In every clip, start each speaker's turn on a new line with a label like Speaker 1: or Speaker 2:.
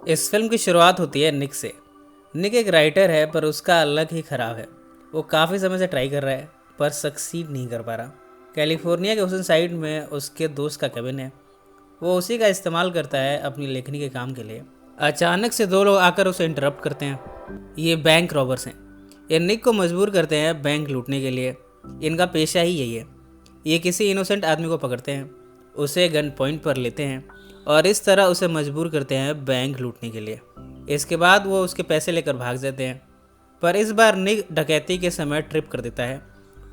Speaker 1: इस फिल्म की शुरुआत होती है निक से। निक एक राइटर है पर उसका अलग ही खराब है। वो काफ़ी समय से ट्राई कर रहा है पर सक्सीड नहीं कर पा रहा। कैलिफोर्निया के ओसन साइड में उसके दोस्त का केबिन है। वो उसी का इस्तेमाल करता है अपनी लेखनी के काम के लिए। अचानक से दो लोग आकर उसे इंटरप्ट करते हैं। ये बैंक रॉबर्स हैं। ये निक को मजबूर करते हैं बैंक लूटने के लिए। इनका पेशा ही यही है। ये किसी इनोसेंट आदमी को पकड़ते हैं, उसे गन पॉइंट पर लेते हैं और इस तरह उसे मजबूर करते हैं बैंक लूटने के लिए। इसके बाद वो उसके पैसे लेकर भाग जाते हैं। पर इस बार निक डकैती के समय ट्रिप कर देता है।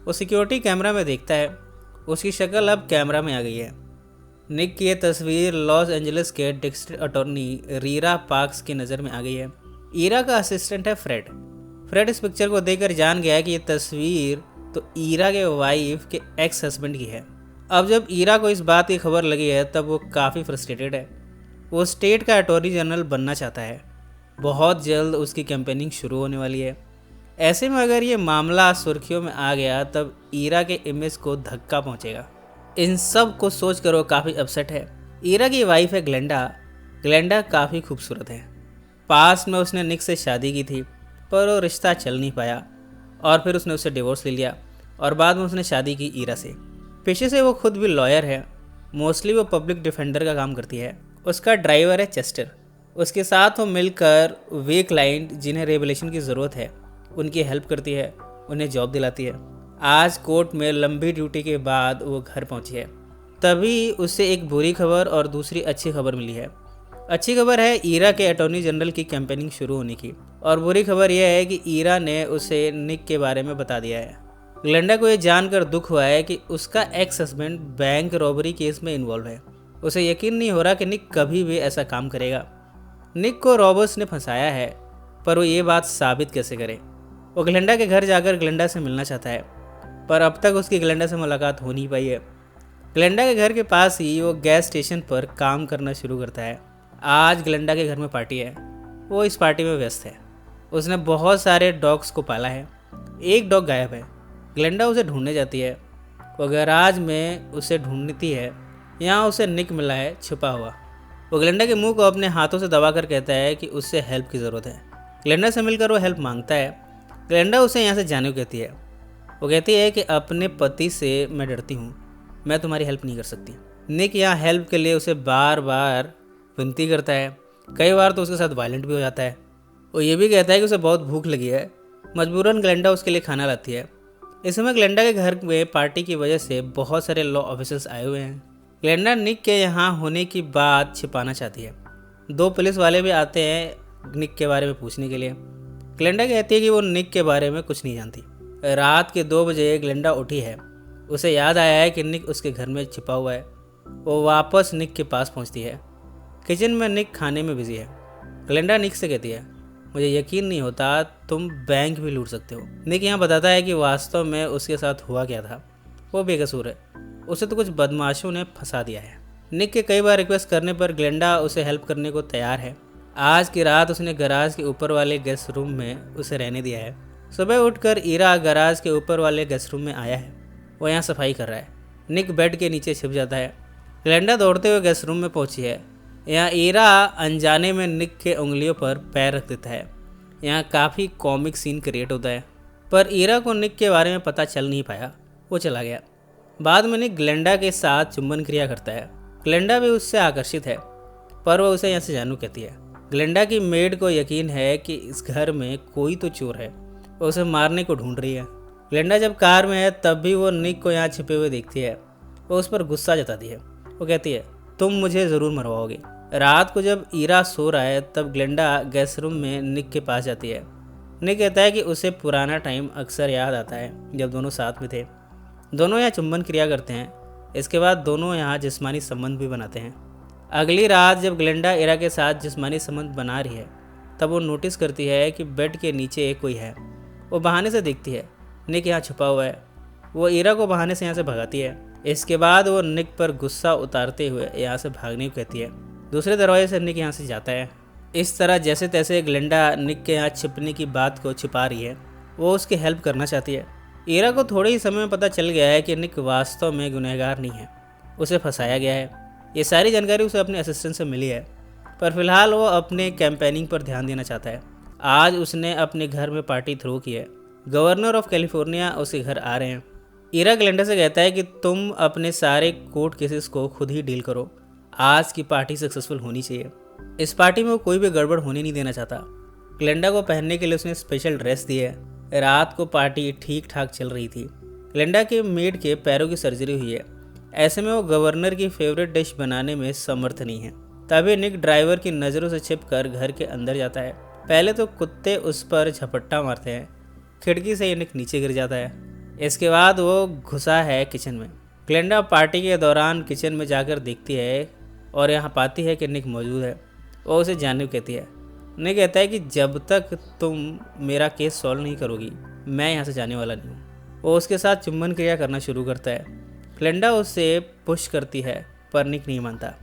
Speaker 1: वो सिक्योरिटी कैमरा में देखता है, उसकी शक्ल अब कैमरा में आ गई है। निक की ये तस्वीर लॉस एंजलिस के डिस्ट्रिक्ट अटॉर्नी रीरा पार्क्स की नज़र में आ गई है। ईरा का असिस्टेंट है फ्रेड। फ्रेड इस पिक्चर को देखकर जान गया है कि ये तस्वीर तो ईरा के वाइफ के एक्स हस्बैंड की है। अब जब ईरा को इस बात की खबर लगी है तब वो काफ़ी फ्रस्ट्रेटेड है। वो स्टेट का अटॉर्नी जनरल बनना चाहता है। बहुत जल्द उसकी कैंपेनिंग शुरू होने वाली है। ऐसे में अगर ये मामला सुर्खियों में आ गया तब ईरा के इमेज को धक्का पहुंचेगा। इन सब को सोच कर वो काफ़ी अपसेट है। ईरा की वाइफ है ग्लेंडा। ग्लेंडा काफ़ी खूबसूरत है। पास में उसने निक से शादी की थी पर वो रिश्ता चल नहीं पाया और फिर उसने उससे डिवोर्स ले लिया और बाद में उसने शादी की ईरा से। पेशे से वो खुद भी लॉयर है। मोस्टली वो पब्लिक डिफेंडर का काम करती है। उसका ड्राइवर है चेस्टर। उसके साथ वो मिलकर वे क्लाइंट जिन्हें रेवलेशन की ज़रूरत है उनकी हेल्प करती है, उन्हें जॉब दिलाती है। आज कोर्ट में लंबी ड्यूटी के बाद वो घर पहुंची है। तभी उसे एक बुरी खबर और दूसरी अच्छी खबर मिली है। अच्छी खबर है ईरा के अटॉर्नी जनरल की कैंपेनिंग शुरू होने की, और बुरी खबर यह है कि ईरा ने उसे निक के बारे में बता दिया है। ग्लेंडा को यह जानकर दुख हुआ है कि उसका ex husband bank robbery case में इन्वॉल्व है। उसे यकीन नहीं हो रहा कि निक कभी भी ऐसा काम करेगा। निक को रॉबर्ट्स ने फंसाया है पर वो ये बात साबित कैसे करे। वो ग्लेंडा के घर जाकर ग्लेंडा से मिलना चाहता है पर अब तक उसकी ग्लेंडा से मुलाकात हो नहीं पाई है। ग्लेंडा के घर के पास ही वो गैस स्टेशन पर काम करना शुरू करता है। आज ग्लेंडा के घर में पार्टी है। वो इस पार्टी में व्यस्त है। उसने बहुत सारे डॉग्स को पाला है। एक डॉग गायब है। ग्लेंडा उसे ढूंढने जाती है। वो गैराज में उसे ढूंढती है। यहाँ उसे निक मिला है छुपा हुआ। वो ग्लेंडा के मुंह को अपने हाथों से दबाकर कहता है कि उससे हेल्प की ज़रूरत है। ग्लेंडा से मिलकर वो हेल्प मांगता है। ग्लेंडा उसे यहाँ से जाने को कहती है। वो कहती है कि अपने पति से मैं डरती हूँ, मैं तुम्हारी हेल्प नहीं कर सकती। निक यहाँ हेल्प के लिए उसे बार बार विनती करता है। कई बार तो उसके साथ वायलेंट भी हो जाता है। वो ये भी कहता है कि उसे बहुत भूख लगी है। मजबूरन ग्लेंडा उसके लिए खाना लाती है। इस समय ग्लेंडा के घर में पार्टी की वजह से बहुत सारे लॉ ऑफिसर्स आए हुए हैं। ग्लेंडा निक के यहाँ होने की बात छिपाना चाहती है। दो पुलिस वाले भी आते हैं निक के बारे में पूछने के लिए। ग्लेंडा कहती है कि वो निक के बारे में कुछ नहीं जानती। रात के 2 बजे ग्लेंडा उठी है। उसे याद आया है कि निक उसके घर में छिपा हुआ है। वो वापस निक के पास पहुंचती है। किचन में निक खाने में बिजी है। ग्लेंडा निक से कहती है, मुझे यकीन नहीं होता तुम बैंक भी लूट सकते हो। निक यहाँ बताता है कि वास्तव में उसके साथ हुआ क्या था। वो बेकसूर है। उसे तो कुछ बदमाशों ने फंसा दिया है। निक के कई बार रिक्वेस्ट करने पर ग्लेंडा उसे हेल्प करने को तैयार है। आज की रात उसने गैराज के ऊपर वाले गेस्ट रूम में उसे रहने दिया है। सुबह उठकर ईरा गैराज के ऊपर वाले गेस्ट रूम में आया है। वो यहाँ सफाई कर रहा है। निक बेड के नीचे छिप जाता है। ग्लेंडा दौड़ते हुए गेस्ट रूम में पहुंची है। यहाँ ईरा अनजाने में निक के उंगलियों पर पैर रख देता है। यहाँ काफ़ी कॉमिक सीन क्रिएट होता है पर ईरा को निक के बारे में पता चल नहीं पाया। वो चला गया। बाद में निक ग्लेंडा के साथ चुंबन क्रिया करता है। ग्लेंडा भी उससे आकर्षित है पर वह उसे यहाँ से जानू कहती है। ग्लेंडा की मेड को यकीन है कि इस घर में कोई तो चोर है। वो उसे मारने को ढूंढ रही है। ग्लेंडा जब कार में है तब भी वो निक को यहाँ छिपे हुए देखती है। वो उस पर गुस्सा जताती है। वो कहती है, तुम मुझे ज़रूर मरवाओगे। रात को जब ईरा सो रहा है तब ग्लेंडा गेस्ट रूम में निक के पास जाती है। निक कहता है कि उसे पुराना टाइम अक्सर याद आता है जब दोनों साथ में थे। दोनों यहाँ चुंबन क्रिया करते हैं। इसके बाद दोनों यहाँ जिस्मानी संबंध भी बनाते हैं। अगली रात जब ग्लेंडा ईरा के साथ जिस्मानी संबंध बना रही है तब वो नोटिस करती है कि बेड के नीचे एक कोई है। वो बहाने से देखती है निक यहाँ छुपा हुआ है। वो ईरा को बहाने से यहाँ से भगाती है। इसके बाद वो निक पर गुस्सा उतारते हुए यहाँ से भागने को कहती है। दूसरे दरवाजे से निक यहाँ से जाता है। इस तरह जैसे तैसे ग्लेंडा निक के यहाँ छिपने की बात को छिपा रही है। वो उसकी हेल्प करना चाहती है। ईरा को थोड़े ही समय में पता चल गया है कि निक वास्तव में गुनहगार नहीं है, उसे फंसाया गया है। ये सारी जानकारी उसे अपने असिस्टेंट से मिली है पर फिलहाल वो अपने कैंपेनिंग पर ध्यान देना चाहता है। आज उसने अपने घर में पार्टी थ्रो की है। गवर्नर ऑफ कैलिफोर्निया उसके घर आ रहे हैं। ईरा ग्लेंडा से कहता है कि तुम अपने सारे कोर्ट केसेस को खुद ही डील करो, आज की पार्टी सक्सेसफुल होनी चाहिए। इस पार्टी में वो कोई भी गड़बड़ होने नहीं देना चाहता। ग्लेंडा को पहनने के लिए उसने स्पेशल ड्रेस दी है। रात को पार्टी ठीक ठाक चल रही थी। ग्लेंडा के मेड के पैरों की सर्जरी हुई है। ऐसे में वो गवर्नर की फेवरेट डिश बनाने में समर्थ नहीं है। तभी निक ड्राइवर की नज़रों से छिपकर घर के अंदर जाता है। पहले तो कुत्ते उस पर झपट्टा मारते हैं। खिड़की से निक नीचे गिर जाता है। इसके बाद वो घुसा है किचन में। ग्लेंडा पार्टी के दौरान किचन में जाकर देखती है और यहाँ पाती है कि निक मौजूद है। वो उसे जानने को कहती है। निक कहता है कि जब तक तुम मेरा केस सॉल्व नहीं करोगी, मैं यहाँ से जाने वाला नहीं हूँ। वो उसके साथ चुंबन क्रिया करना शुरू करता है। ग्लेंडा उसे पुश करती है पर निक नहीं मानता।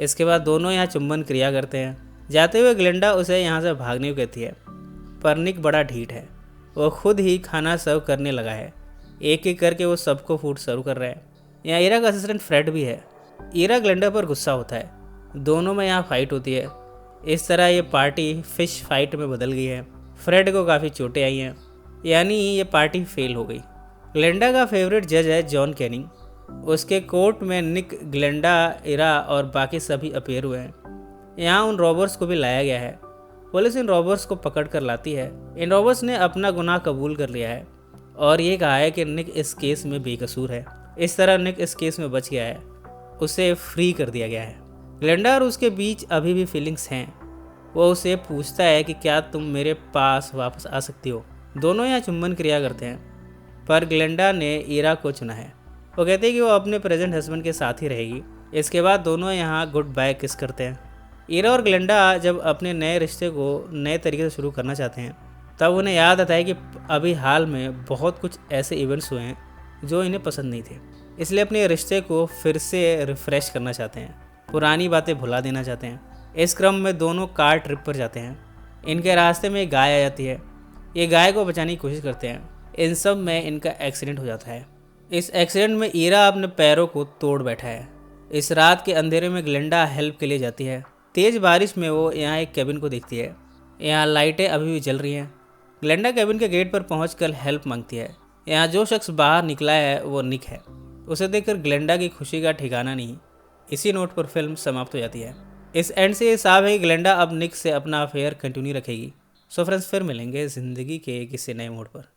Speaker 1: इसके बाद दोनों यहाँ चुंबन क्रिया करते हैं। जाते हुए ग्लेंडा उसे यहाँ से भागने को कहती है, पर निक बड़ा ढीठ है। वो खुद ही खाना सर्व करने लगा है। एक एक करके वो सबको फूड सर्व कर रहा है। यहाँ ईरा का असिस्टेंट फ्रेड भी है। ईरा ग्लेंडा पर गुस्सा होता है। दोनों में यहाँ फाइट होती है। इस तरह ये पार्टी फिश फाइट में बदल गई है। फ्रेड को काफ़ी चोटें आई हैं, यानी ये पार्टी फेल हो गई। ग्लेंडा का फेवरेट जज है जॉन कैनिंग। उसके कोर्ट में निक, ग्लेंडा, ईरा और बाकी सभी अपेयर हुए हैं। यहाँ उन रॉबर्स को भी लाया गया है। पुलिस इन रॉबर्स को पकड़ कर लाती है। इन रॉबर्स ने अपना गुनाह कबूल कर लिया है और ये कहा है कि निक इस केस में बेकसूर है। इस तरह निक इस केस में बच गया है। उसे फ्री कर दिया गया है। ग्लेंडा और उसके बीच अभी भी फीलिंग्स हैं। वो उसे पूछता है कि क्या तुम मेरे पास वापस आ सकती हो। दोनों यहाँ चुंबन क्रिया करते हैं, पर ग्लेंडा ने ईरा को चुना है। वो कहते हैं कि वो अपने प्रेजेंट हस्बैंड के साथ ही रहेगी। इसके बाद दोनों यहाँ गुड बाय किस करते हैं। ईरा और ग्लेंडा जब अपने नए रिश्ते को नए तरीके से शुरू करना चाहते हैं, तब उन्हें याद आता है कि अभी हाल में बहुत कुछ ऐसे इवेंट्स हुए हैं जो इन्हें पसंद नहीं थे। इसलिए अपने रिश्ते को फिर से रिफ़्रेश करना चाहते हैं, पुरानी बातें भुला देना चाहते हैं। इस क्रम में दोनों कार ट्रिप पर जाते हैं। इनके रास्ते में एक गाय आ जाती है। ये गाय को बचाने की कोशिश करते हैं। इन सब में इनका एक्सीडेंट हो जाता है। इस एक्सीडेंट में ईरा अपने पैरों को तोड़ बैठा है। इस रात के अंधेरे में ग्लेंडा हेल्प के लिए जाती है। तेज़ बारिश में वो यहाँ एक केबिन को देखती है। यहाँ लाइटें अभी भी जल रही हैं। ग्लेंडा केबिन के गेट पर पहुंचकर हेल्प मांगती है। यहाँ जो शख्स बाहर निकला है वो निक है। उसे देखकर ग्लेंडा की खुशी का ठिकाना नहीं। इसी नोट पर फिल्म समाप्त हो जाती है। इस एंड से ये साफ है कि ग्लेंडा अब निक से अपना अफेयर कंटिन्यू रखेगी। सो फ्रेंड्स, फिर मिलेंगे ज़िंदगी के किसी नए मोड़ पर।